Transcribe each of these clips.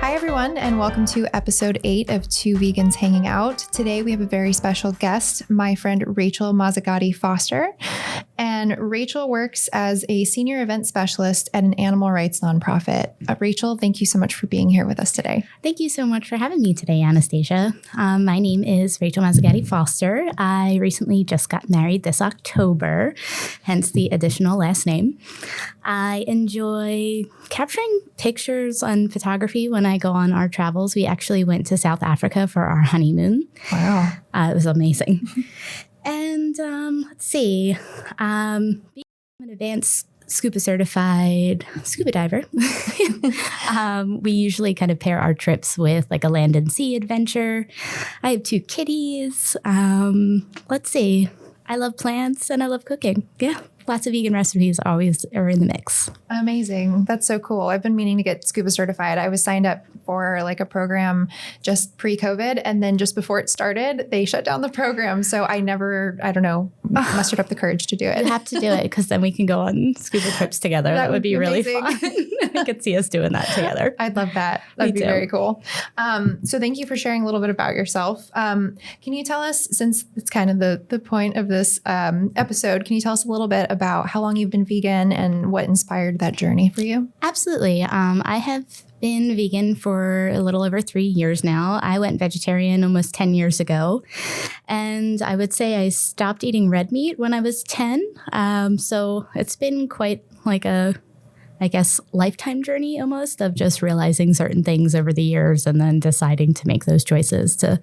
Hi, everyone, and welcome to episode 8 of Two Vegans Hanging Out. Today, we have a very special guest, my friend Rachel Mazzagatti Foster. And Rachel works as a senior event specialist at an animal rights nonprofit. Rachel, thank you so much for being here with us today. Thank you so much for having me today, Anastasia. My name is Rachel Mazzagatti Foster. I recently just got married this October, hence the additional last name. I enjoy capturing pictures on photography when I go on our travels. We actually went to South Africa for our honeymoon. Wow. It was amazing. And let's see, being an advanced scuba certified scuba diver, we usually kind of pair our trips with like a land and sea adventure. I have 2 kitties. Let's see, I love plants and I love cooking. Yeah. Lots of vegan recipes always are in the mix. Amazing. That's so cool. I've been meaning to get scuba certified. I was signed up for like a program just pre-COVID. And then just before it started, they shut down the program. So I mustered up the courage to do it. You have to do it because then we can go on scuba trips together. That would be really fun. I could see us doing that together. I'd love that. That'd be very cool. So thank you for sharing a little bit about yourself. Can you tell us, since it's kind of the point of this episode, can you tell us a little bit about how long you've been vegan and what inspired that journey for you? Absolutely. I have been vegan for a little over 3 years now. I went vegetarian almost 10 years ago. And I would say I stopped eating red meat when I was 10. So it's been quite like a lifetime journey almost of just realizing certain things over the years and then deciding to make those choices to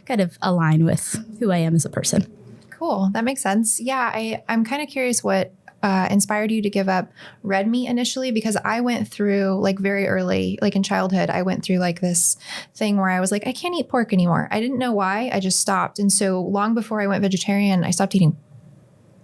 kind of align with who I am as a person. Cool. That makes sense. Yeah, I'm kind of curious what inspired you to give up red meat initially, because I went through like very early, like in childhood, I went through like this thing where I was like, I can't eat pork anymore. I didn't know why. I just stopped. And so long before I went vegetarian, I stopped eating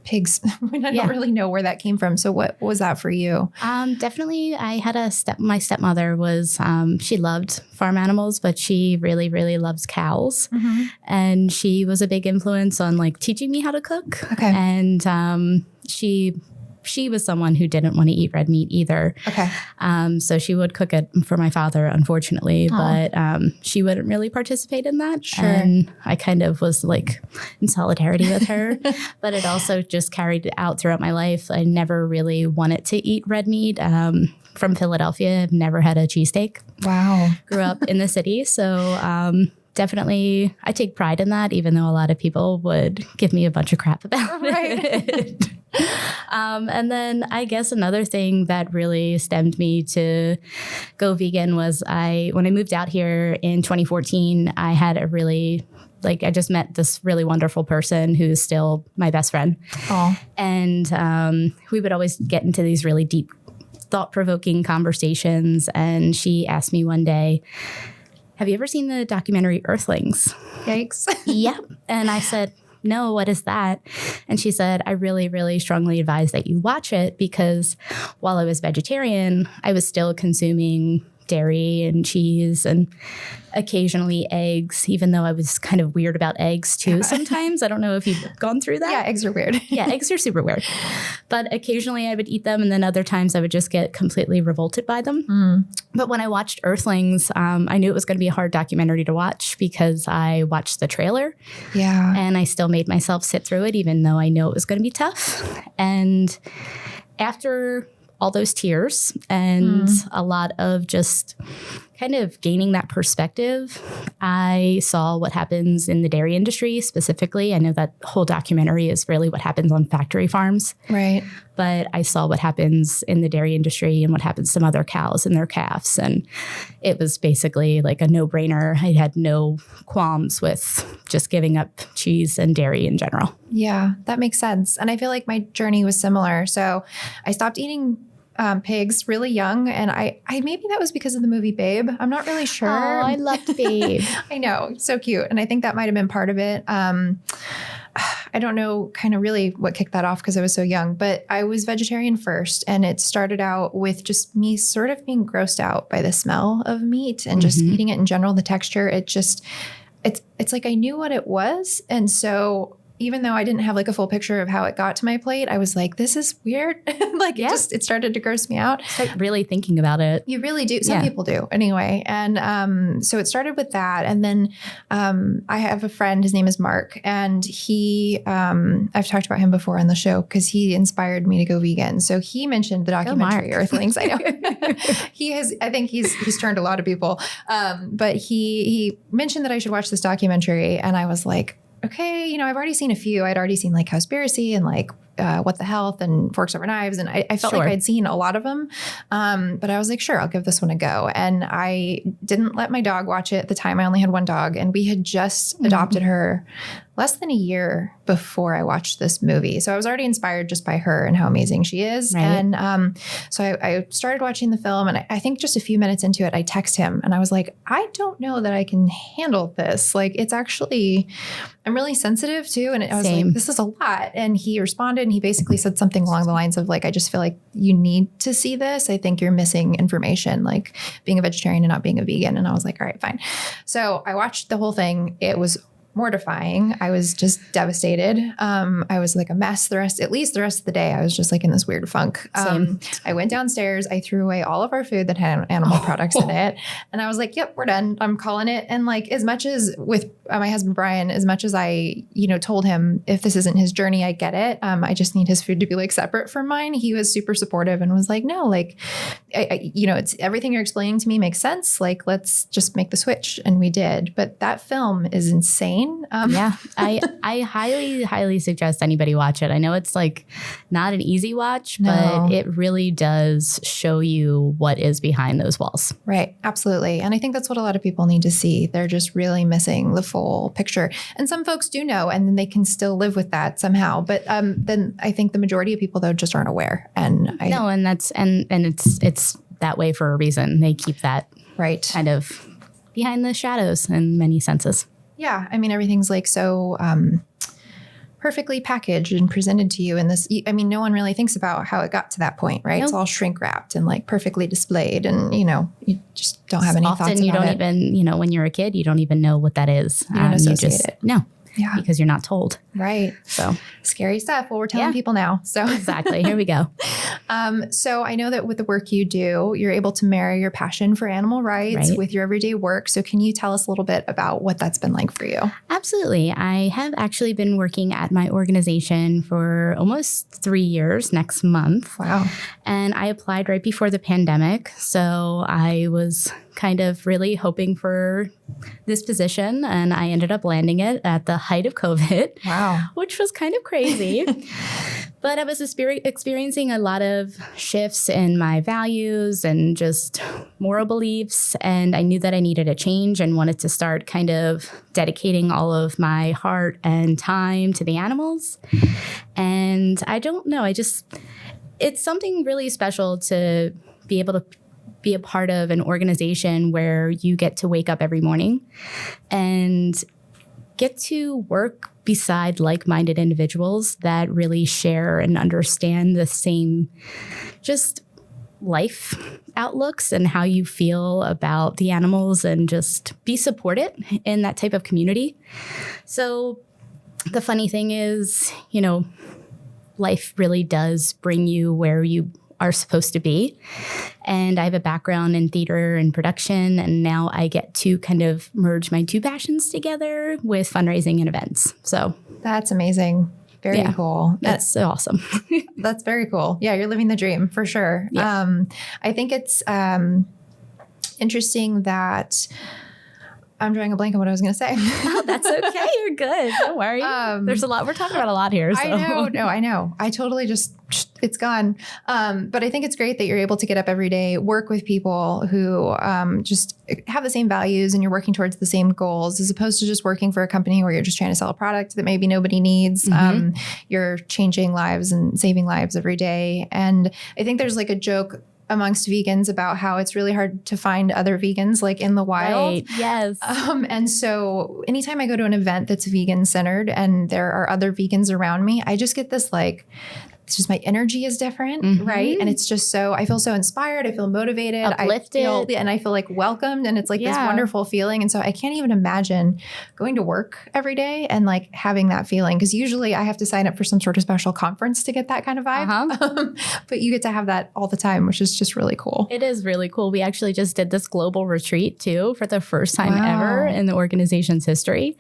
pigs. I don't really know where that came from. So what was that for you? Definitely. I had my stepmother was, she loved farm animals, but she really, really loves cows. Mm-hmm. And she was a big influence on like teaching me how to cook. Okay. And she was someone who didn't want to eat red meat either. Okay. So she would cook it for my father, unfortunately, but she wouldn't really participate in that. Sure. And I kind of was like in solidarity with her, but it also just carried out throughout my life. I never really wanted to eat red meat. From Philadelphia, I've never had a cheesesteak. Wow. Grew up in the city. So definitely I take pride in that, even though a lot of people would give me a bunch of crap about it. And then I guess another thing that really stemmed me to go vegan was when I moved out here in 2014, I had I just met this really wonderful person who's still my best friend. Oh. And we would always get into these really deep, thought-provoking conversations. And she asked me one day, have you ever seen the documentary Earthlings? Yikes. Yeah. And I said, no, what is that? And she said, I really, really strongly advise that you watch it because while I was vegetarian, I was still consuming dairy and cheese and occasionally eggs, even though I was kind of weird about eggs too sometimes. I don't know if you've gone through that. Yeah, eggs are weird. Yeah, eggs are super weird. But occasionally I would eat them and then other times I would just get completely revolted by them. Mm. But when I watched Earthlings, I knew it was going to be a hard documentary to watch because I watched the trailer. Yeah. And I still made myself sit through it even though I know it was going to be tough. And after all those tears and a lot of just kind of gaining that perspective, I saw what happens in the dairy industry specifically. I know that whole documentary is really what happens on factory farms. Right. But I saw what happens in the dairy industry and what happens to some other cows and their calves. And it was basically like a no-brainer. I had no qualms with just giving up cheese and dairy in general. Yeah, that makes sense. And I feel like my journey was similar. So I stopped eating pigs really young. And I maybe that was because of the movie Babe. I'm not really sure. Oh, I loved Babe. I know. So cute. And I think that might have been part of it. I don't know kind of really what kicked that off because I was so young, but I was vegetarian first. And it started out with just me sort of being grossed out by the smell of meat and just eating it in general, the texture. It's like I knew what it was. And so even though I didn't have like a full picture of how it got to my plate, I was like, this is weird. Like it started to gross me out. Start really thinking about it. You really do. Some people do anyway. And so it started with that. And then I have a friend, his name is Mark, and he, I've talked about him before on the show because he inspired me to go vegan. So he mentioned the documentary Earthlings. I know. I think he's turned a lot of people. But he mentioned that I should watch this documentary. And I was like, okay, I've already seen a few. I'd already seen like Cowspiracy and like What the Health and Forks Over Knives. And I felt like I'd seen a lot of them. But I was like, sure, I'll give this one a go. And I didn't let my dog watch it at the time. I only had one dog and we had just adopted her less than a year before I watched this movie. So I was already inspired just by her and how amazing she is. Right. And so I started watching the film and I think just a few minutes into it, I text him and I was like, I don't know that I can handle this. Like it's actually, I'm really sensitive too. And I was like, this is a lot. And he responded and he basically said something along the lines of like, I just feel like you need to see this. I think you're missing information, like being a vegetarian and not being a vegan. And I was like, all right, fine. So I watched the whole thing. It was mortifying. I was just devastated. I was like a mess at least the rest of the day. I was just like in this weird funk. I went downstairs. I threw away all of our food that had animal products in it. And I was like, yep, we're done. I'm calling it. And like, as much as with my husband, Brian, as much as I, told him if this isn't his journey, I get it. I just need his food to be like separate from mine. He was super supportive and was like, no, like, it's everything you're explaining to me makes sense. Like, let's just make the switch. And we did. But that film is insane. I highly suggest anybody watch it. I know it's like not an easy watch, but it really does show you what is behind those walls. Right. Absolutely. And I think that's what a lot of people need to see. They're just really missing the full picture. And some folks do know, and then they can still live with that somehow. But then I think the majority of people though just aren't aware. And it's that way for a reason. They keep that kind of behind the shadows in many senses. Yeah. I mean, everything's like so perfectly packaged and presented to you in this. I mean, no one really thinks about how it got to that point, right? Nope. It's all shrink wrapped and like perfectly displayed. And, you just don't have any thoughts about it. Often you don't even, when you're a kid, you don't even know what that is. You don't associate it. No. Yeah. Because you're not told. Right. So scary stuff. Well, we're telling people now. So exactly. Here we go. So I know that with the work you do, you're able to marry your passion for animal rights with your everyday work. So can you tell us a little bit about what that's been like for you? Absolutely. I have actually been working at my organization for almost 3 years next month. Wow. And I applied right before the pandemic. So I was kind of really hoping for this position and I ended up landing it at the height of COVID. Wow. Which was kind of crazy. But I was experiencing a lot of shifts in my values and just moral beliefs. And I knew that I needed a change and wanted to start kind of dedicating all of my heart and time to the animals. And I don't know, it's something really special to be able to be a part of an organization where you get to wake up every morning and get to work beside like-minded individuals that really share and understand the same just life outlooks and how you feel about the animals and just be supported in that type of community. So the funny thing is, life really does bring you where you are supposed to be. And I have a background in theater and production, and now I get to kind of merge my two passions together with fundraising and events. So that's amazing. Very cool. That's so awesome. That's very cool. Yeah, you're living the dream for sure. Yeah. I think it's interesting that I'm drawing a blank on what I was going to say. Oh, that's okay. You're good. Don't worry. There's a lot. We're talking about a lot here. So. I know. No, I know. I totally it's gone. But I think it's great that you're able to get up every day, work with people who just have the same values and you're working towards the same goals as opposed to just working for a company where you're just trying to sell a product that maybe nobody needs. Mm-hmm. You're changing lives and saving lives every day. And I think there's like a joke amongst vegans about how it's really hard to find other vegans like in the wild. Right. Yes. And so anytime I go to an event that's vegan centered and there are other vegans around me, I just get this like it's just my energy is different, right? And it's just I feel so inspired. I feel motivated. Uplifted. And I feel like welcomed. And it's like this wonderful feeling. And so I can't even imagine going to work every day and like having that feeling. Because usually I have to sign up for some sort of special conference to get that kind of vibe. But you get to have that all the time, which is just really cool. It is really cool. We actually just did this global retreat too for the first time ever in the organization's history.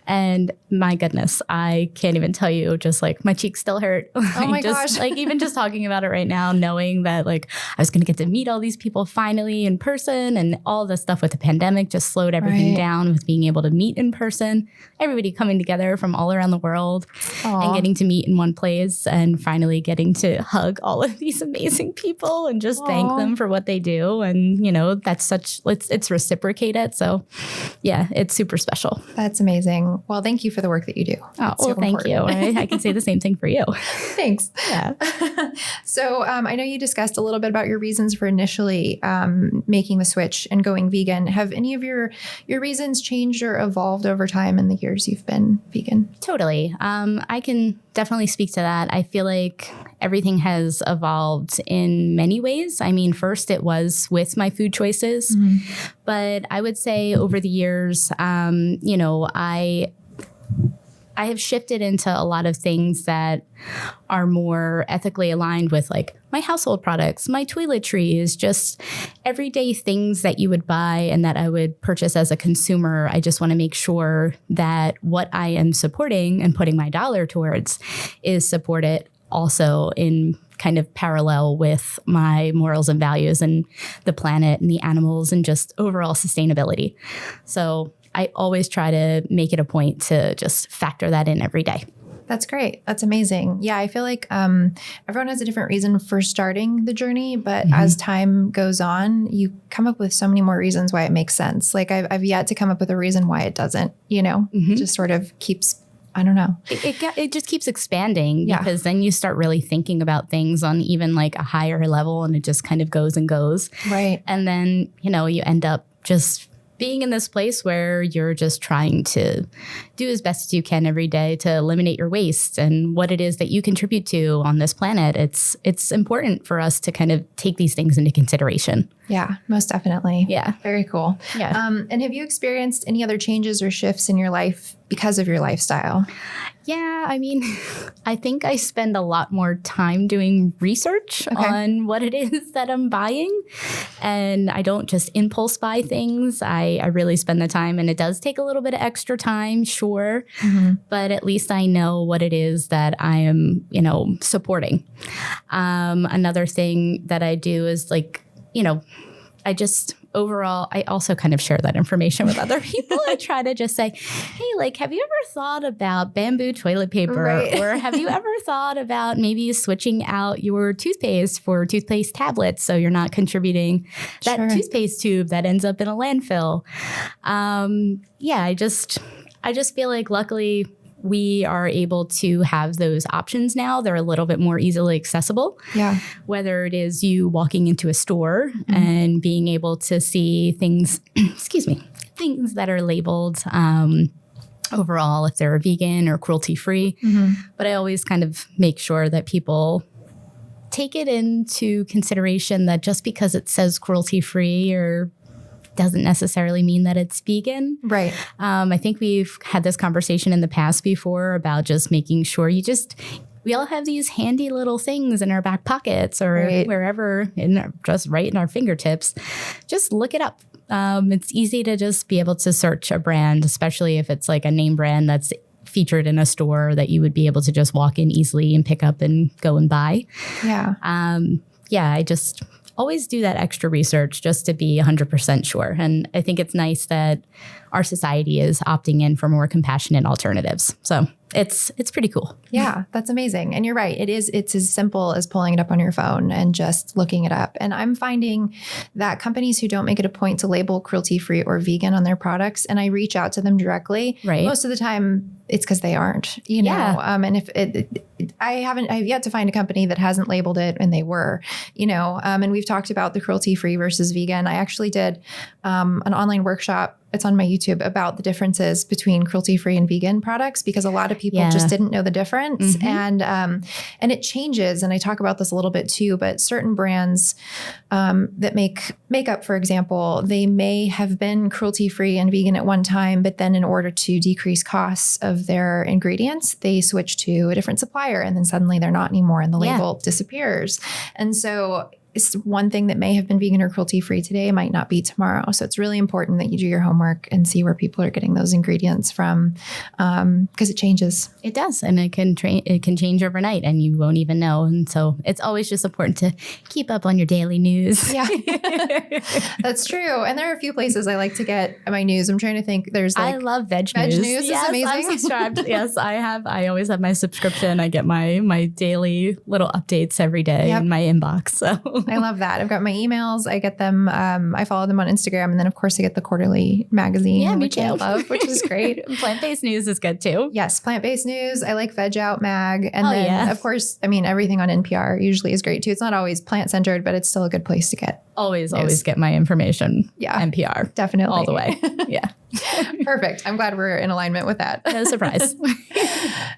And my goodness, I can't even tell you, just like my cheeks still hurt. Oh my gosh. Like even just talking about it right now, knowing that like I was going to get to meet all these people finally in person, and all the stuff with the pandemic just slowed everything down with being able to meet in person, everybody coming together from all around the world and getting to meet in one place, and finally getting to hug all of these amazing people and just thank them for what they do. And, you know, that's it's reciprocated. So yeah, it's super special. That's amazing. Well, thank you for the work that you do. Oh, well, thank you. I can say the same thing for you. Thanks. Yeah. So I know you discussed a little bit about your reasons for initially making the switch and going vegan. Have any of your reasons changed or evolved over time in the years you've been vegan? Totally. I can definitely speak to that. I feel like everything has evolved in many ways. I mean, first it was with my food choices, but I would say over the years, you know, I have shifted into a lot of things that are more ethically aligned with like my household products, my toiletries, just everyday things that you would buy and that I would purchase as a consumer. I just want to make sure that what I am supporting and putting my dollar towards is supported also in kind of parallel with my morals and values and the planet and the animals and just overall sustainability. So I always try to make it a point to just factor that in every day. That's great. That's amazing. Yeah, I feel like everyone has a different reason for starting the journey, but as time goes on, you come up with so many more reasons why it makes sense. Like I've yet to come up with a reason why it doesn't, you know, it just sort of keeps, I don't know. It just keeps expanding because then you start really thinking about things on even like a higher level, and it just kind of goes and goes. Right. And then, you know, you end up just being in this place where you're just trying to do as best as you can every day to eliminate your waste and what it is that you contribute to on this planet. It's important for us to kind of take these things into consideration. Yeah, most definitely. Yeah. Very cool. Yeah. And have you experienced any other changes or shifts in your life because of your lifestyle? Yeah, I mean, I think I spend a lot more time doing research on what it is that I'm buying. And I don't just impulse buy things. I really spend the time, and it does take a little bit of extra time, sure. But at least I know what it is that I am, you know, supporting. Another thing that I do is like, you know, I also kind of share that information with other people. I try to just say, hey, like, have you ever thought about bamboo toilet paper? Or have you ever thought about maybe switching out your toothpaste for toothpaste tablets so you're not contributing that toothpaste tube that ends up in a landfill? Yeah, I just feel like luckily we are able to have those options now. They're a little bit more easily accessible. Yeah. Whether it is you walking into a store and being able to see things, things that are labeled overall, if they're vegan or cruelty-free. But I always kind of make sure that people take it into consideration that just because it says cruelty-free or doesn't necessarily mean that it's vegan. Right. I think we've had this conversation in the past before about just making sure we all have these handy little things in our back pockets or wherever, just right in our fingertips. Just look it up. It's easy to just be able to search a brand, especially if it's like a name brand that's featured in a store that you would be able to just walk in easily and pick up and go and buy. Yeah. I just always do that extra research just to be 100% sure. And I think it's nice that our society is opting in for more compassionate alternatives. So it's pretty cool. Yeah, that's amazing. And you're right. It's as simple as pulling it up on your phone and just looking it up. And I'm finding that companies who don't make it a point to label cruelty-free or vegan on their products, and I reach out to them directly, most of the time it's because they aren't, you know. And if I've yet to find a company that hasn't labeled it and they were, you know. And we've talked about the cruelty-free versus vegan. I actually did an online workshop it's on my YouTube about the differences between cruelty-free and vegan products, because a lot of people just didn't know the difference. And it changes. And I talk about this a little bit too, but certain brands that make makeup, for example, they may have been cruelty-free and vegan at one time, but then in order to decrease costs of their ingredients, they switch to a different supplier, and then suddenly they're not anymore and the label disappears. And so it's one thing that may have been vegan or cruelty-free today might not be tomorrow. So it's really important that you do your homework and see where people are getting those ingredients from, because it changes. It does. And it can change overnight and you won't even know. And so it's always just important to keep up on your daily news. Yeah, that's true. And there are a few places I like to get my news. I'm trying to think. There's I love Veg News. Veg News is amazing. I'm subscribed. Yes, I have. I always have my subscription. I get my daily little updates every day in my inbox. So I love that. I've got my emails. I get them. I follow them on Instagram. And then, of course, I get the quarterly magazine, which I love, which is great. Plant-based news is good, too. Yes, plant-based news. I like Veg Out Mag. And of course, I mean, everything on NPR usually is great, too. It's not always plant-centered, but it's still a good place to get always get my information. Yeah. NPR. Definitely. All the way. Yeah. Perfect. I'm glad we're in alignment with that. No surprise.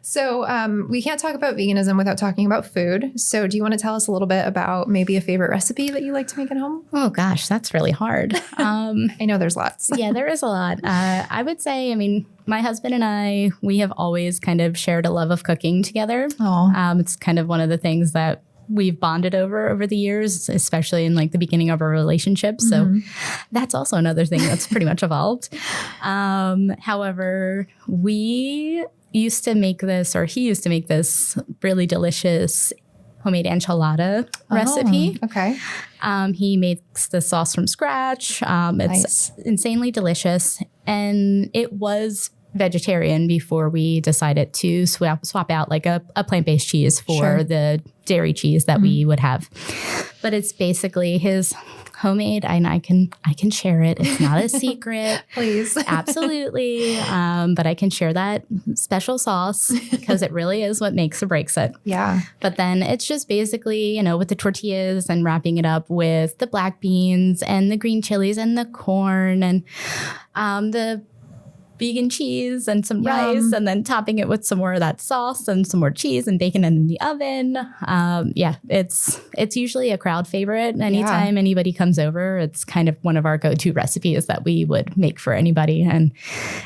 So we can't talk about veganism without talking about food. So do you want to tell us a little bit about maybe a favorite recipe that you like to make at home? Oh, gosh, that's really hard. I know there's lots. Yeah, there is a lot. I would say, I mean, my husband and I, we have always kind of shared a love of cooking together. It's kind of one of the things that we've bonded over the years, especially in like the beginning of our relationship. So that's also another thing that's pretty much evolved. However, he used to make this really delicious homemade enchilada recipe. Okay. He makes the sauce from scratch. It's insanely delicious. And it was vegetarian before we decided to swap out like a plant-based cheese for the dairy cheese that we would have. But it's basically his homemade, and I can share it. It's not a secret. Please. Absolutely. But I can share that special sauce because it really is what makes or breaks it. Yeah. But then it's just basically, with the tortillas and wrapping it up with the black beans and the green chilies and the corn and the vegan cheese and some rice, and then topping it with some more of that sauce and some more cheese and baking it in the oven. It's usually a crowd favorite. Anytime anybody comes over, it's kind of one of our go-to recipes that we would make for anybody, and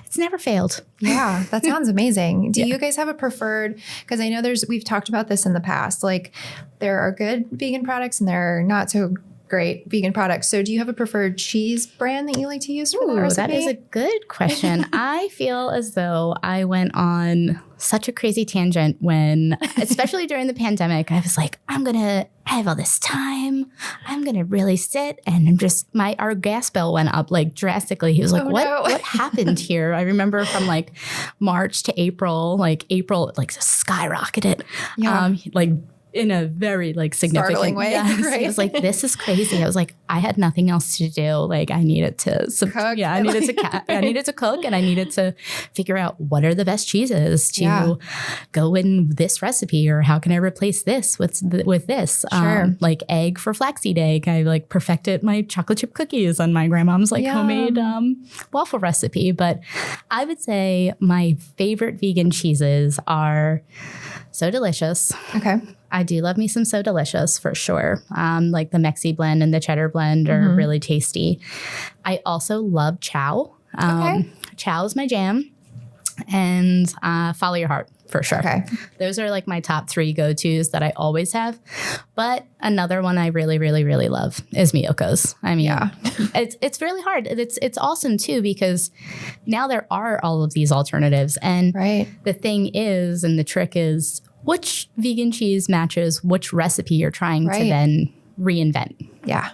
it's never failed. Yeah, that sounds amazing. Do you guys have a preferred, because I know we've talked about this in the past, like there are good vegan products and there are not so great vegan products. So do you have a preferred cheese brand that you like to use for the recipe? That is a good question. I feel as though I went on such a crazy tangent when, especially during the pandemic, I was like, I have all this time. I'm going to really sit, and our gas bill went up like drastically. He was like, what happened here? I remember from like March to April skyrocketed. Yeah. In a very significant startling way. Yes. Right? I was like, this is crazy. I was like, I had nothing else to do. Like I needed to cook. Yeah, I needed to cook, and I needed to figure out what are the best cheeses to go in this recipe, or how can I replace this with this? Sure. Like egg for flaxseed egg. I perfected my chocolate chip cookies on my grandmom's homemade waffle recipe. But I would say my favorite vegan cheeses are So Delicious. Okay. I do love me some So Delicious for sure. Like the Mexi blend and the cheddar blend are really tasty. I also love Chow. Chow is my jam. And Follow Your Heart for sure. Okay. Those are like my top 3 go-tos that I always have. But another one I really, really, really love is Miyoko's. I mean, it's really hard. It's awesome too, because now there are all of these alternatives. And the thing is, and the trick is, which vegan cheese matches which recipe you're trying to then reinvent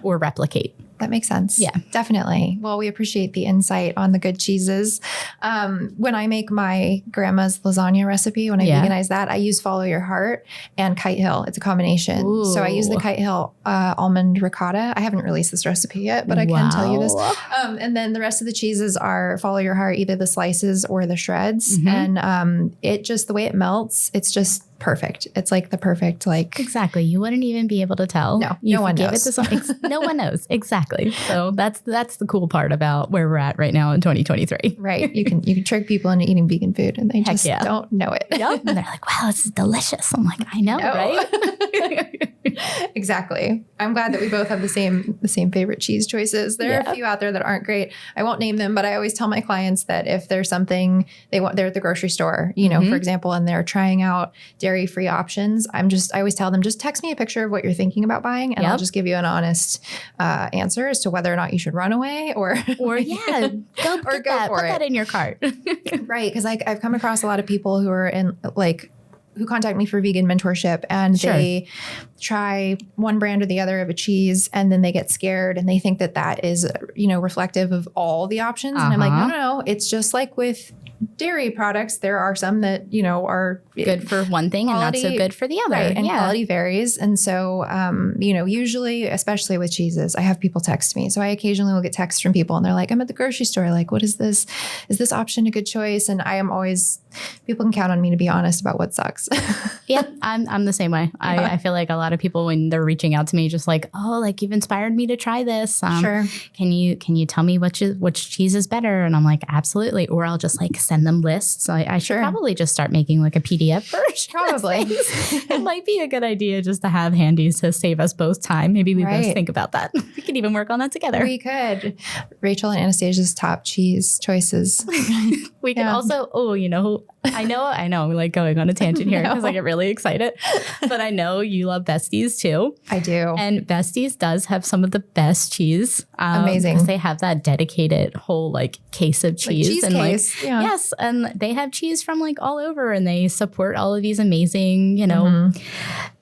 or replicate. That makes sense. Yeah, definitely. Well, we appreciate the insight on the good cheeses. When I make my grandma's lasagna recipe, when I veganize that, I use Follow Your Heart and Kite Hill. It's a combination. Ooh. So I use the Kite Hill almond ricotta. I haven't released this recipe yet, but I can tell you this. And then the rest of the cheeses are Follow Your Heart, either the slices or the shreds. And it just, the way it melts, it's just perfect. It's like the perfect, like. Exactly. You wouldn't even be able to tell. No, you no one give knows. It to no one knows. Exactly. So that's the cool part about where we're at right now in 2023. Right. You can trick people into eating vegan food and they just don't know it. Yep. And they're like, wow, this is delicious. I'm like, I know. Right? Exactly. I'm glad that we both have the same favorite cheese choices. There are a few out there that aren't great. I won't name them, but I always tell my clients that if there's something they're at the grocery store, you know, for example, and they're trying out dairy-free options, I always tell them, just text me a picture of what you're thinking about buying and I'll just give you an honest answer as to whether or not you should run away or go for it. Put that in your cart. Right. Because I've come across a lot of people who are who contact me for vegan mentorship and they try one brand or the other of a cheese and then they get scared and they think that is, reflective of all the options. And I'm like, no. It's just like with dairy products. There are some that, are good for one thing quality, and not so good for the other. Right. And quality varies. And so, usually, especially with cheeses, I have people text me. So I occasionally will get texts from people and they're like, I'm at the grocery store. Like, what is this? Is this option a good choice? And I am always, people can count on me to be honest about what sucks. Yep. I'm the same way. I feel like a lot of people, when they're reaching out to me, just like, oh, like you've inspired me to try this. Sure. Can you tell me which cheese is better? And I'm like, absolutely. Or I'll just like send them lists. I should probably just start making like a PDF version. Probably. It might be a good idea just to have handy to save us both time. Maybe we both think about that. We could even work on that together. We could. Rachel and Anastasia's top cheese choices. We can also, I know, I'm like going on a tangent here because I get really excited, but I know you love Besties too. I do. And Besties does have some of the best cheese. Amazing. Because they have that dedicated whole like case of cheese. Cheese and case. Yes. And they have cheese from like all over and they support all of these amazing,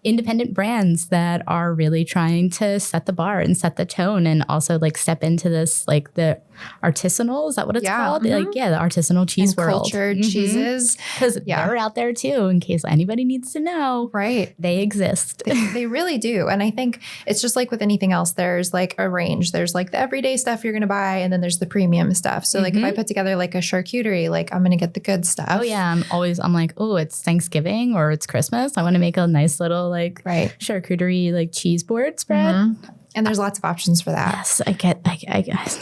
independent brands that are really trying to set the bar and set the tone and also like step into this, like the artisanal, is that what it's called? Like, the artisanal cheese world. Cultured cheeses. Because they're out there too, in case anybody needs to know. Right. They exist. They really do. And I think it's just like with anything else, there's like a range. There's like the everyday stuff you're going to buy, and then there's the premium stuff. So like if I put together like a charcuterie, like I'm going to get the good stuff. Oh yeah. I'm like, oh, it's Thanksgiving or it's Christmas. I want to make a nice little like charcuterie, like cheese board spread. And there's lots of options for that. Yes,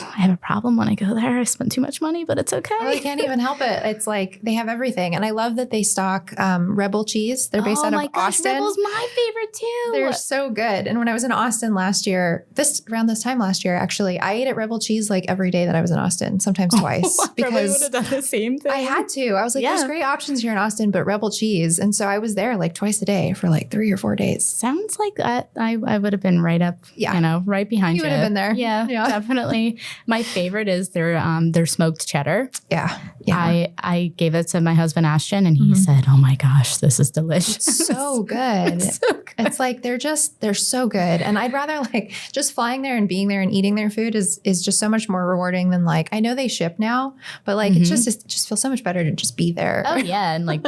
I have a problem when I go there. I spend too much money, but it's okay. Well, you can't even help it. It's like they have everything. And I love that they stock Rebel cheese. They're based out of Austin. Rebel's my favorite too. They're so good. And when I was in Austin last year, around this time last year, actually, I ate at Rebel Cheese like every day that I was in Austin, sometimes twice. I probably would have done the same thing. I had to. I was like, there's great options here in Austin, but Rebel Cheese. And so I was there like twice a day for like 3 or 4 days. Sounds like I would have been right up, right behind you. You would have been there. Yeah, definitely. My favorite is their smoked cheddar. Yeah. I gave it to my husband, Ashton, and he said, oh my gosh, this is delicious. It's so good. It's so good. It's like, they're so good. And I'd rather like just flying there and being there and eating their food is just so much more rewarding than like, I know they ship now, but like, it just feels so much better to just be there. Oh yeah. And like,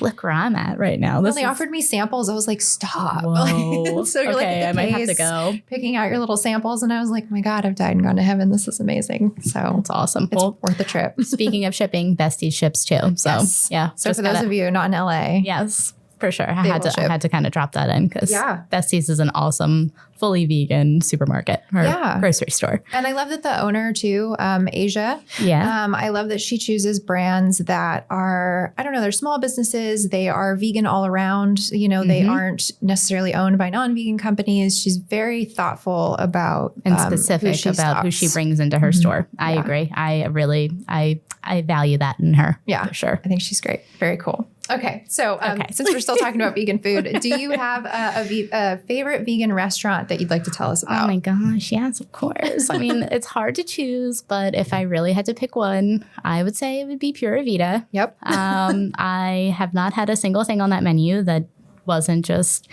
look where I'm at right now. When they offered me samples, I was like, stop. Whoa. So you're okay, like, I might have to go. Picking out your little samples. And I was like, oh my God, I've died and gone to heaven. This is amazing. So it's awesome. It's worth the trip. Speaking of shipping, Besties ships too. So yeah. So for those of you not in LA. Yes, for sure. I had to kind of drop that in because Besties is an awesome, fully vegan supermarket or grocery store. And I love that the owner too, Asia. Yeah. I love that she chooses brands that are, I don't know, they're small businesses. They are vegan all around. They aren't necessarily owned by non-vegan companies. She's very thoughtful about and specific about who she brings into her store. I agree. I value that in her. Yeah, for sure. I think she's great. Very cool. Okay. So since we're still talking about vegan food, do you have a favorite vegan restaurant that you'd like to tell us about? Oh my gosh. Yes, of course. I mean, it's hard to choose, but if I really had to pick one, I would say it would be Pura Vida. Yep. I have not had a single thing on that menu that wasn't just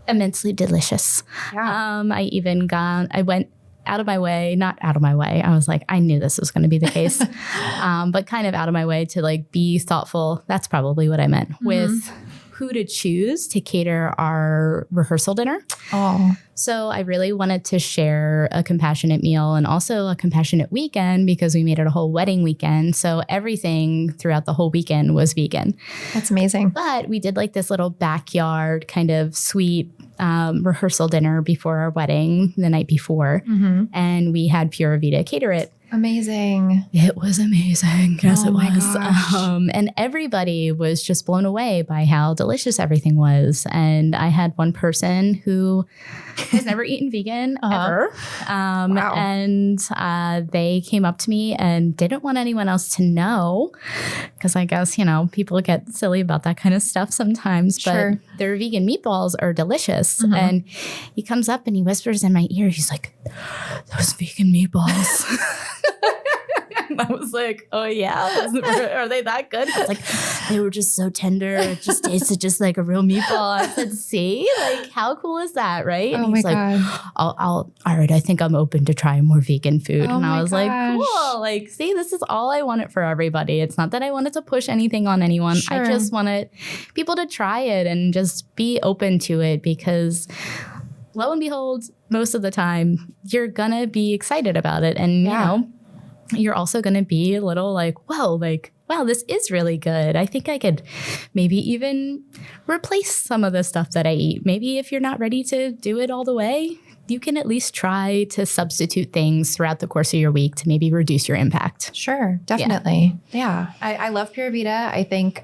immensely delicious. Yeah. I went out of my way, not out of my way. I was like, I knew this was going to be the case, but kind of out of my way to like be thoughtful. That's probably what I meant with who to choose to cater our rehearsal dinner. Oh, So I really wanted to share a compassionate meal and also a compassionate weekend because we made it a whole wedding weekend. So everything throughout the whole weekend was vegan. that's amazing. But we did like this little backyard kind of sweet rehearsal dinner before our wedding the night before. And we had Pura Vida cater it. Amazing. It was amazing. Yes, Oh it my was. gosh. And everybody was just blown away by how delicious everything was. And I had one person who has never eaten vegan ever. Wow. And they came up to me and didn't want anyone else to know because I guess, people get silly about that kind of stuff sometimes. Sure. But their vegan meatballs are delicious. And he comes up and he whispers in my ear, he's like, those vegan meatballs. And I was like, oh yeah, are they that good? It's like, they were just so tender. It just tasted just like a real meatball. I said, see, like how cool is that, right? Oh And my he's like, God. all right, I think I'm open to trying more vegan food. Oh and I my was like, gosh. cool. Like, see, this is all I wanted for everybody. It's not that I wanted to push anything on anyone. Sure. I just wanted people to try it and just be open to it because lo and behold, most of the time you're gonna be excited about it. And you're also going to be a little like, wow, this is really good. I think I could maybe even replace some of the stuff that I eat. Maybe if you're not ready to do it all the way, you can at least try to substitute things throughout the course of your week to maybe reduce your impact. Sure, definitely. Yeah. I love Pura Vida. I think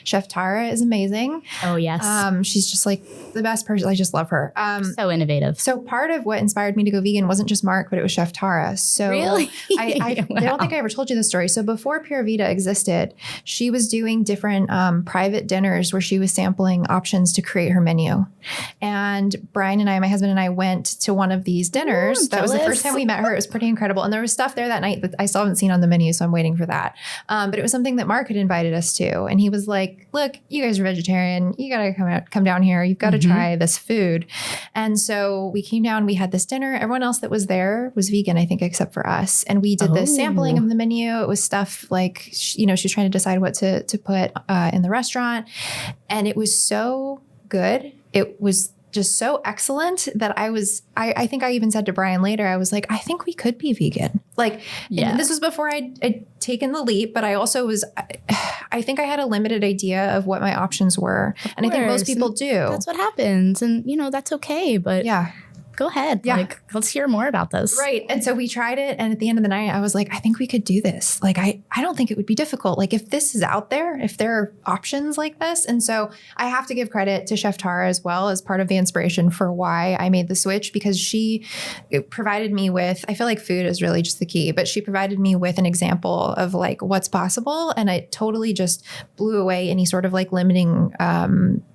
Chef Tara is amazing. Oh, yes. She's just like the best person. I just love her. So innovative. So part of what inspired me to go vegan wasn't just Mark, but it was Chef Tara. So Really? I Wow. don't think I ever told you this story. So before Pura Vida existed, she was doing different private dinners where she was sampling options to create her menu. And Brian and I, my husband and I, went to one of these dinners. Ooh, that was the jealous. first time we met her. It was pretty incredible. And there was stuff there that night that I still haven't seen on the menu, so I'm waiting for that. But it was something that Mark had invited us to. And he was like, look, you guys are vegetarian. You got to come down here. You've got to try this food. And so we came down, we had this dinner. Everyone else that was there was vegan, I think, except for us. And we did this sampling of the menu. It was stuff like, she was trying to decide what to put in the restaurant. And it was so good. It was just so excellent that I think I even said to Brian later, I was like, I think we could be vegan. Like, and this was before I'd taken the leap, but I also I think I had a limited idea of what my options were. And I think most people do. That's what happens. And, that's okay. But Yeah. go ahead. Yeah. Like, let's hear more about this. Right. And so we tried it. And at the end of the night, I was like, I think we could do this. Like, I don't think it would be difficult. Like, if this is out there, if there are options like this. And so I have to give credit to Chef Tara as well as part of the inspiration for why I made the switch, because she provided me with, I feel like food is really just the key, but she provided me with an example of like what's possible. And it totally just blew away any sort of like limiting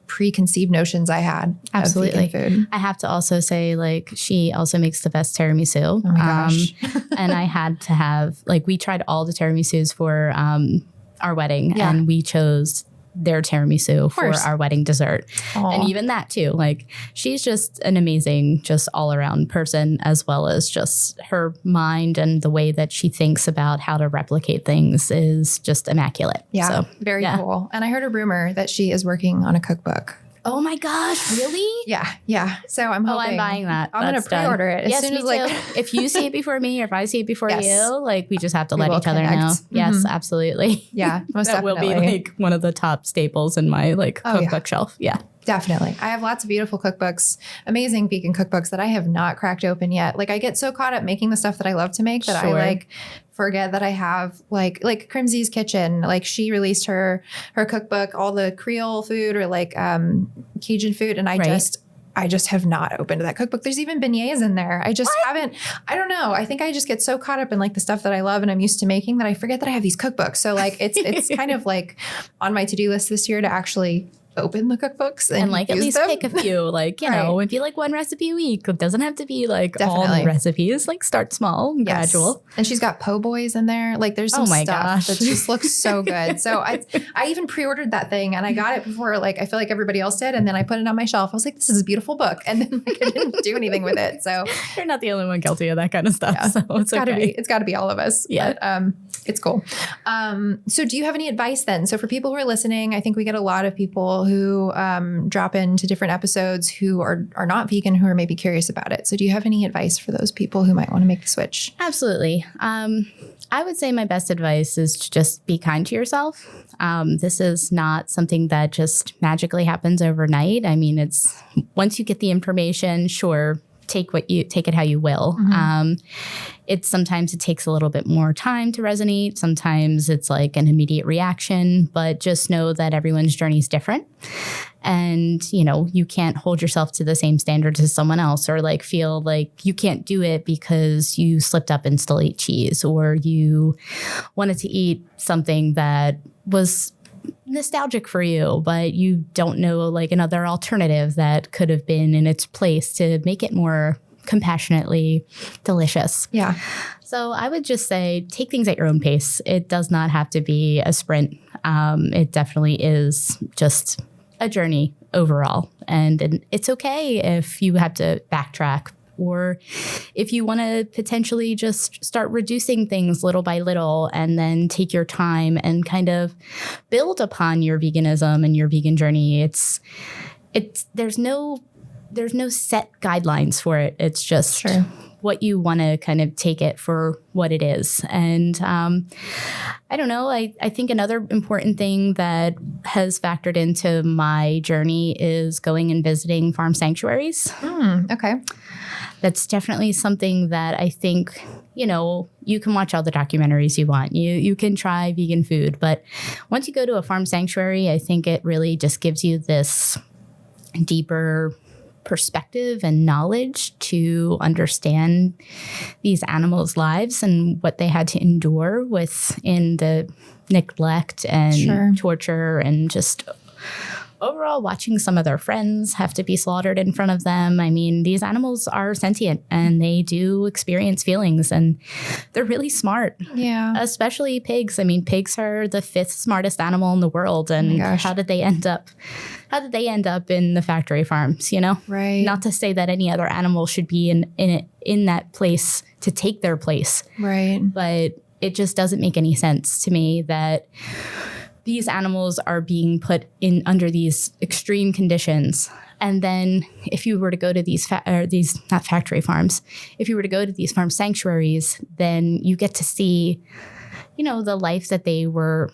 preconceived notions I had. Absolutely. Of vegan food. I have to also say, like, she also makes the best tiramisu. Oh my gosh. And I had to have, like, we tried all the tiramisus for our wedding, Yeah. and we chose their tiramisu for course. our wedding dessert. Aw. And even that too, like, she's just an amazing, just all around person, as well as just her mind and the way that she thinks about how to replicate things is just immaculate. Yeah, So, very yeah. cool. And I heard a rumor that she is working on a cookbook. Oh my gosh, really? Yeah. So I'm hoping. Oh, I'm buying that. I'm going to That's done. pre-order it as Yes, soon me as like. too. If you see it before me or if I see it before Yes. you, like, we just have to We let will each other connect. know. Yes, Mhm. absolutely. Yeah, most That will definitely. be like one of the top staples in my like Oh, yeah. cookbook shelf. Yeah. Definitely. I have lots of beautiful cookbooks, amazing vegan cookbooks that I have not cracked open yet. Like, I get so caught up making the stuff that I love to make that I Sure. like forget that I have like Crimsy's Kitchen. Like, she released her cookbook, all the Creole food or like Cajun food. And I just have not opened that cookbook. There's even beignets in there. I just haven't, I don't know. I think I just get so caught up in like the stuff that I love and I'm used to making that I forget that I have these cookbooks. So like, it's kind of like on my to-do list this year to actually open the cookbooks and like at use least them. pick a few, like, you know, it'd be like one recipe a week. It doesn't have to be like all Definitely. the recipes. Like, start small and Yes. gradual. And she's got po' boys in there. Like, there's some Oh my stuff gosh. that just looks so good. So I even pre-ordered that thing and I got it before, like, I feel like everybody else did. And then I put it on my shelf. I was like, this is a beautiful book. And then like, I didn't do anything with it. So You're not the only one guilty of that kind of stuff. yeah, So it's okay. it's gotta be all of us. Yeah. But, it's cool. So do you have any advice then? So for people who are listening, I think we get a lot of people who drop into different episodes who are not vegan, who are maybe curious about it. So do you have any advice for those people who might want to make the switch? Absolutely. I would say my best advice is to just be kind to yourself. This is not something that just magically happens overnight. I mean, it's once you get the information, sure, take it how you will. Sometimes it takes a little bit more time to resonate. Sometimes it's like an immediate reaction, but just know that everyone's journey is different. And, you can't hold yourself to the same standards as someone else, or like feel like you can't do it because you slipped up and still ate cheese, or you wanted to eat something that was nostalgic for you, but you don't know like another alternative that could have been in its place to make it more compassionately delicious. Yeah. So I would just say take things at your own pace. It does not have to be a sprint. It definitely is just a journey overall. And it's okay if you have to backtrack, or if you want to potentially just start reducing things little by little and then take your time and kind of build upon your veganism and your vegan journey. There's no set guidelines for it. It's just what you want to kind of take it for what it is. And I don't know. I think another important thing that has factored into my journey is going and visiting farm sanctuaries. Okay. That's definitely something that I think, you can watch all the documentaries you want. You can try vegan food. But once you go to a farm sanctuary, I think it really just gives you this deeper perspective and knowledge to understand these animals' lives and what they had to endure within the neglect and torture, and just overall watching some of their friends have to be slaughtered in front of them. I mean, these animals are sentient and they do experience feelings, and they're really smart. Yeah. Especially pigs. I mean, pigs are the 5th smartest animal in the world. And how did they end up in the factory farms, Right. Not to say that any other animal should be in that place to take their place. Right. But it just doesn't make any sense to me that these animals are being put in under these extreme conditions. And then if you were to go to these not factory farms, if you were to go to these farm sanctuaries, then you get to see, the life that they were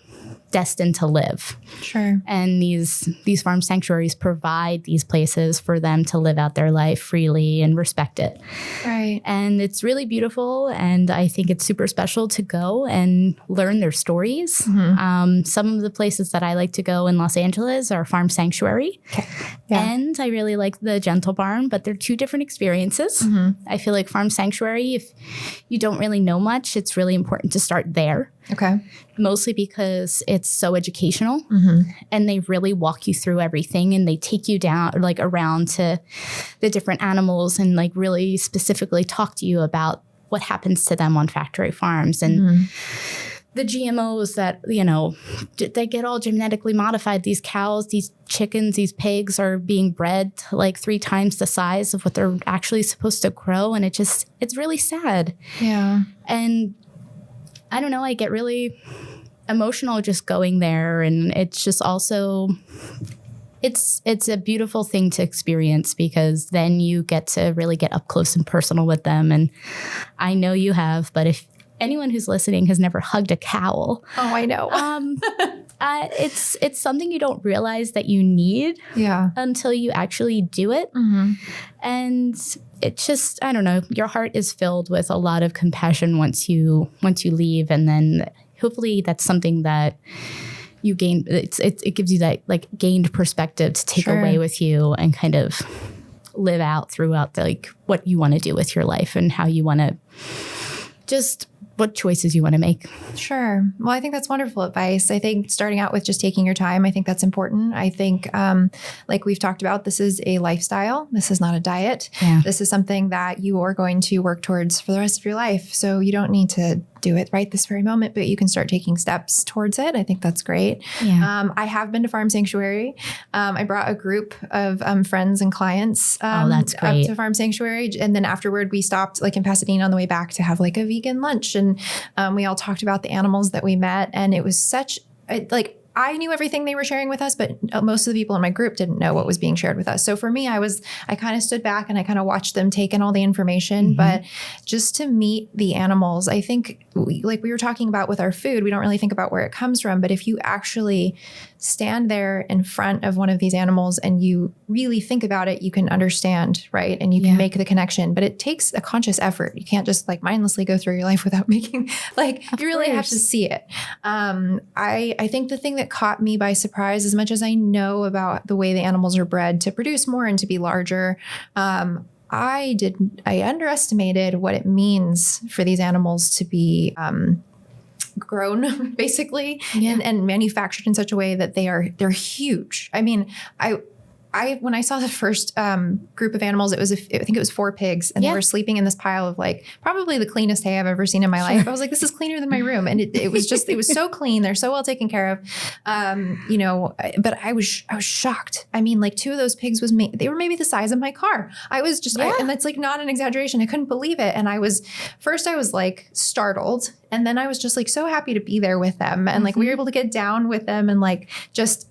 destined to live. Sure. And these farm sanctuaries provide these places for them to live out their life freely and respect it. Right. And it's really beautiful. And I think it's super special to go and learn their stories. Mm-hmm. Some of the places that I like to go in Los Angeles are Farm Sanctuary. Okay. Yeah. And I really like the Gentle Barn, but they're 2 different experiences. Mm-hmm. I feel like Farm Sanctuary, if you don't really know much, it's really important to start there. Okay. Mostly because it's so educational, and they really walk you through everything, and they take you down like around to the different animals and like really specifically talk to you about what happens to them on factory farms and the GMOs that, they get all genetically modified. These cows, these chickens, these pigs are being bred to like 3 times the size of what they're actually supposed to grow. And it's really sad. Yeah. And I don't know, I get really emotional just going there. And it's just also, it's a beautiful thing to experience, because then you get to really get up close and personal with them. And I know you have, but if anyone who's listening has never hugged a cow. Oh, I know. It's something you don't realize that you need until you actually do it. Mm-hmm. And it's just, I don't know, your heart is filled with a lot of compassion once you leave. And then hopefully that's something that you gain. It gives you that like gained perspective to take away with you and kind of live out throughout like what you want to do with your life and how you want to just what choices you want to make. Sure. Well, I think that's wonderful advice. I think starting out with just taking your time, I think that's important. I think, like we've talked about, this is a lifestyle. This is not a diet. Yeah. This is something that you are going to work towards for the rest of your life. So you don't need to do it right this very moment, but you can start taking steps towards it. I think that's great. Yeah. I have been to Farm Sanctuary. I brought a group of friends and clients that's great. Up to Farm Sanctuary. And then afterward, we stopped like in Pasadena on the way back to have like a vegan lunch. And we all talked about the animals that we met. And it was such like I knew everything they were sharing with us, but most of the people in my group didn't know what was being shared with us. So for me, I kind of stood back and I kind of watched them take in all the information. Mm-hmm. But just to meet the animals, I think like we were talking about with our food, we don't really think about where it comes from. But if you actually stand there in front of one of these animals and you really think about it, you can understand, right? And you can make the connection, but it takes a conscious effort. You can't just like mindlessly go through your life without making, like, you really have to see it. I think the thing that caught me by surprise, as much as I know about the way the animals are bred to produce more and to be larger, I underestimated what it means for these animals to be grown basically and manufactured in such a way that they're huge. I mean, when I saw the first group of animals, I think it was 4 pigs, and they were sleeping in this pile of like probably the cleanest hay I've ever seen in my life. I was like, this is cleaner than my room, and it was so clean. They're so well taken care of, But I was shocked. I mean, like 2 of those pigs they were maybe the size of my car. I was just, and that's like not an exaggeration. I couldn't believe it, and I was like startled, and then I was just like so happy to be there with them, and like we were able to get down with them and like just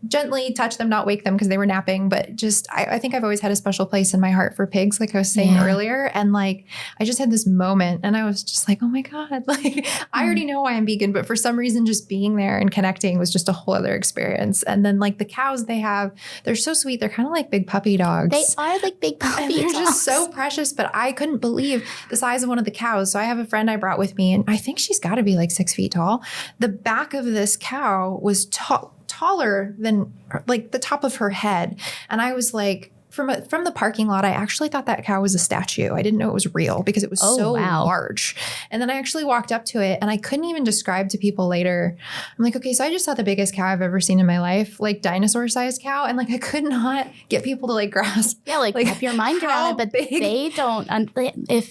gently touch them, not wake them because they were napping. But just, I think I've always had a special place in my heart for pigs, like I was saying earlier. And like, I just had this moment and I was just like, oh my God, like I already know I am vegan, but for some reason, just being there and connecting was just a whole other experience. And then like the cows they're so sweet. They're kind of like big puppy dogs. They are like big puppy dogs. They're just so precious, but I couldn't believe the size of one of the cows. So I have a friend I brought with me and I think she's got to be like 6 feet tall. The back of this cow was taller than like the top of her head. And I was like, from the parking lot, I actually thought that cow was a statue. I didn't know it was real because it was large. And then I actually walked up to it and I couldn't even describe to people later. I'm like, okay, so I just saw the biggest cow I've ever seen in my life, like dinosaur-sized cow. And like, I could not get people to like grasp. Yeah, like wrap your mind around it, but they don't.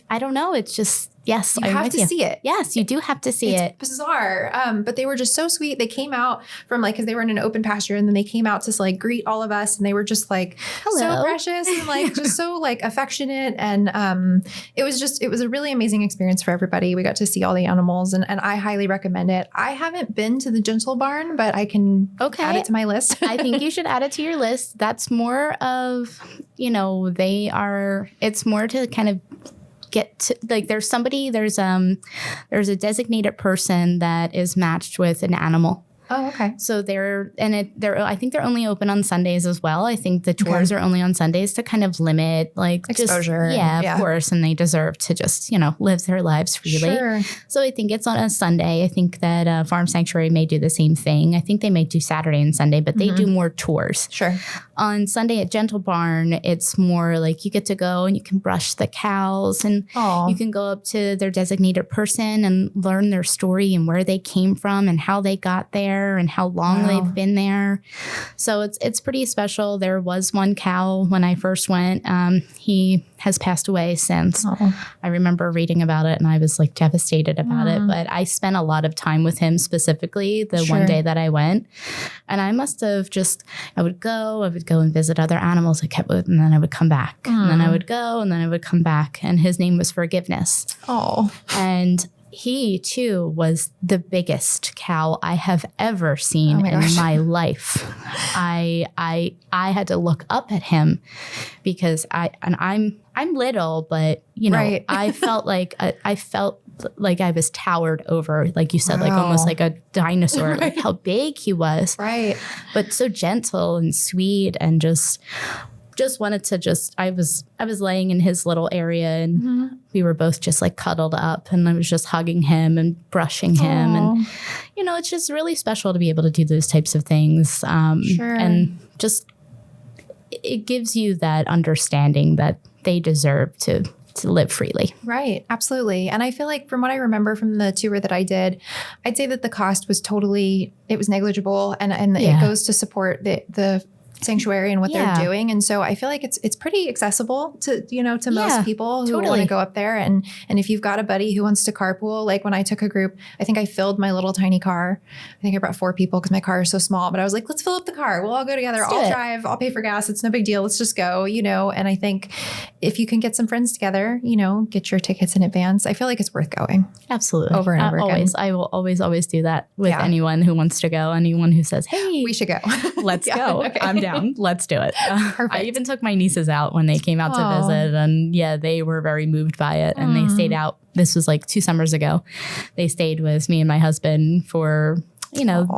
I don't know, it's just, yes, you have to see it. Yes, you do have to see it. It's bizarre. But they were just so sweet. They came out from like, because they were in an open pasture, and then they came out to like greet all of us, and they were just like so precious and like just so like affectionate. And it was a really amazing experience for everybody. We got to see all the animals, and I highly recommend it. I haven't been to the Gentle Barn, but I can add it to my list. I think you should add it to your list. That's more of, it's more to kind of get to, like, there's a designated person that is matched with an animal. Oh, okay. So I think they're only open on Sundays as well. I think the tours are only on Sundays to kind of limit like exposure. Of course. And they deserve to just, live their lives freely. Sure. So I think it's on a Sunday. I think that Farm Sanctuary may do the same thing. I think they may do Saturday and Sunday, but they do more tours. Sure. On Sunday at Gentle Barn, it's more like you get to go and you can brush the cows and you can go up to their designated person and learn their story and where they came from and how they got there and how long they've been there. So it's pretty special. There was one cow when I first went. He has passed away since. I remember reading about it and I was like devastated about it. But I spent a lot of time with him specifically the one day that I went. And I must have I would go and visit other animals I kept with, and then I would come back. And then I would go and then I would come back. And his name was Forgiveness. Oh. And he too was the biggest cow I have ever seen in my life. I had to look up at him because I'm little, but I felt like I was towered over, like you said, like almost like a dinosaur, like how big he was. Right. But so gentle and sweet and just wanted to I was laying in his little area and we were both just like cuddled up and I was just hugging him and brushing him. And, it's just really special to be able to do those types of things. And just, it gives you that understanding that they deserve to live freely. Right. Absolutely. And I feel like from what I remember from the tour that I did, I'd say that the cost was it was negligible and it goes to support the sanctuary and what they're doing. And so I feel like it's pretty accessible to, to most people who want to go up there. And if you've got a buddy who wants to carpool, like when I took a group, I think I filled my little tiny car. I think I brought 4 people because my car is so small, but I was like, let's fill up the car. We'll all go together. I'll drive. I'll pay for gas. It's no big deal. Let's just go, and I think if you can get some friends together, get your tickets in advance. I feel like it's worth going. Absolutely. Over and over again. I will always do that with anyone who wants to go, anyone who says, hey, we should go. Let's go. Okay. I'm down. Let's do it. Perfect. I even took my nieces out when they came out to visit, and they were very moved by it, and they stayed out. This was like 2 summers ago. They stayed with me and my husband for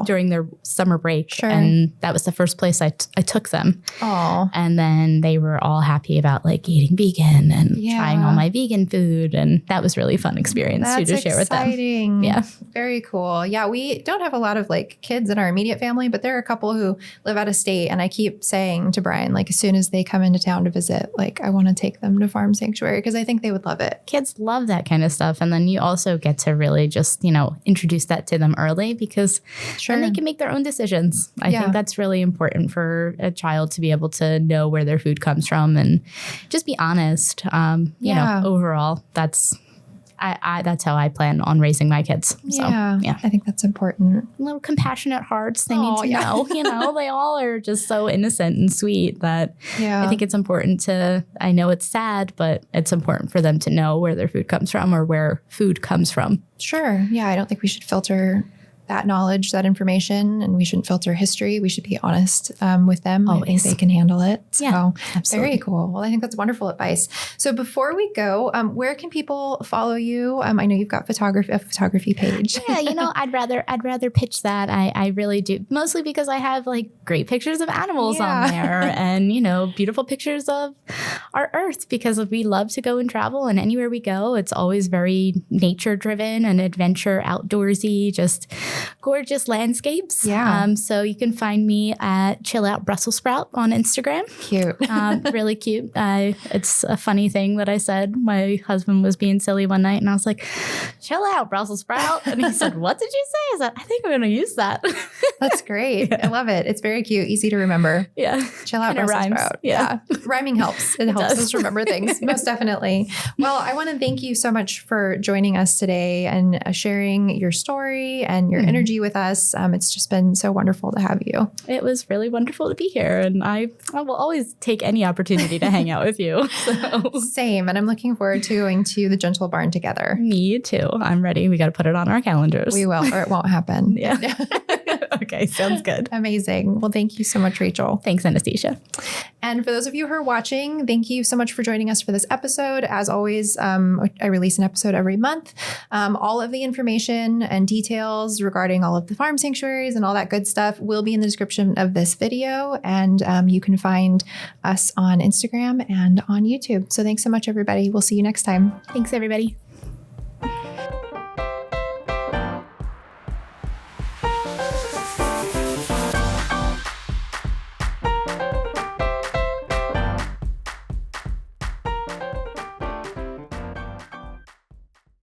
during their summer break. Sure. And that was the first place I took them. Aww. And then they were all happy about like eating vegan and trying all my vegan food. And that was really fun experience to share with them. Yeah. Very cool. Yeah. We don't have a lot of like kids in our immediate family, but there are a couple who live out of state. And I keep saying to Brian, like, as soon as they come into town to visit, like, I want to take them to Farm Sanctuary because I think they would love it. Kids love that kind of stuff. And then you also get to really just, introduce that to them early because then they can make their own decisions. I think that's really important for a child to be able to know where their food comes from and just be honest. Overall, that's how I plan on raising my kids. So, I think that's important. Little compassionate hearts. They need to know. They all are just so innocent and sweet that I think it's important I know it's sad, but it's important for them to know where their food comes from or where food comes from. Sure. Yeah. I don't think we should filter that knowledge, that information, and we shouldn't filter history. We should be honest with them. Always. I think they can handle it. So very cool. Well, I think that's wonderful advice. So before we go, where can people follow you? I know you've got a photography page. I'd rather pitch that. I really do, mostly because I have like great pictures of animals on there and, beautiful pictures of our earth because we love to go and travel, and anywhere we go, it's always very nature driven and adventure outdoorsy, just gorgeous landscapes. Yeah. So you can find me at Chill Out Brussels Sprout on Instagram. Cute. Really cute. It's a funny thing that I said. My husband was being silly one night and I was like, chill out, Brussels Sprout. And he said, what did you say? I said, I think I'm going to use that. That's great. I love it. It's very cute. Easy to remember. Yeah. Chill out, Brussels Sprout. Yeah. Rhyming helps. It helps us remember things. Most definitely. Well, I want to thank you so much for joining us today and sharing your story and your energy with us. It's just been so wonderful to have you. It was really wonderful to be here. And I will always take any opportunity to hang out with you. So. Same. And I'm looking forward to going to the Gentle Barn together. Me too. I'm ready. We got to put it on our calendars. We will, or it won't happen. Yeah. Okay. Sounds good. Amazing. Well, thank you so much, Rachel. Thanks, Anastasia. And for those of you who are watching, thank you so much for joining us for this episode. As always, I release an episode every month. All of the information and details regarding all of the farm sanctuaries and all that good stuff will be in the description of this video. And you can find us on Instagram and on YouTube. So thanks so much, everybody. We'll see you next time. Thanks, everybody.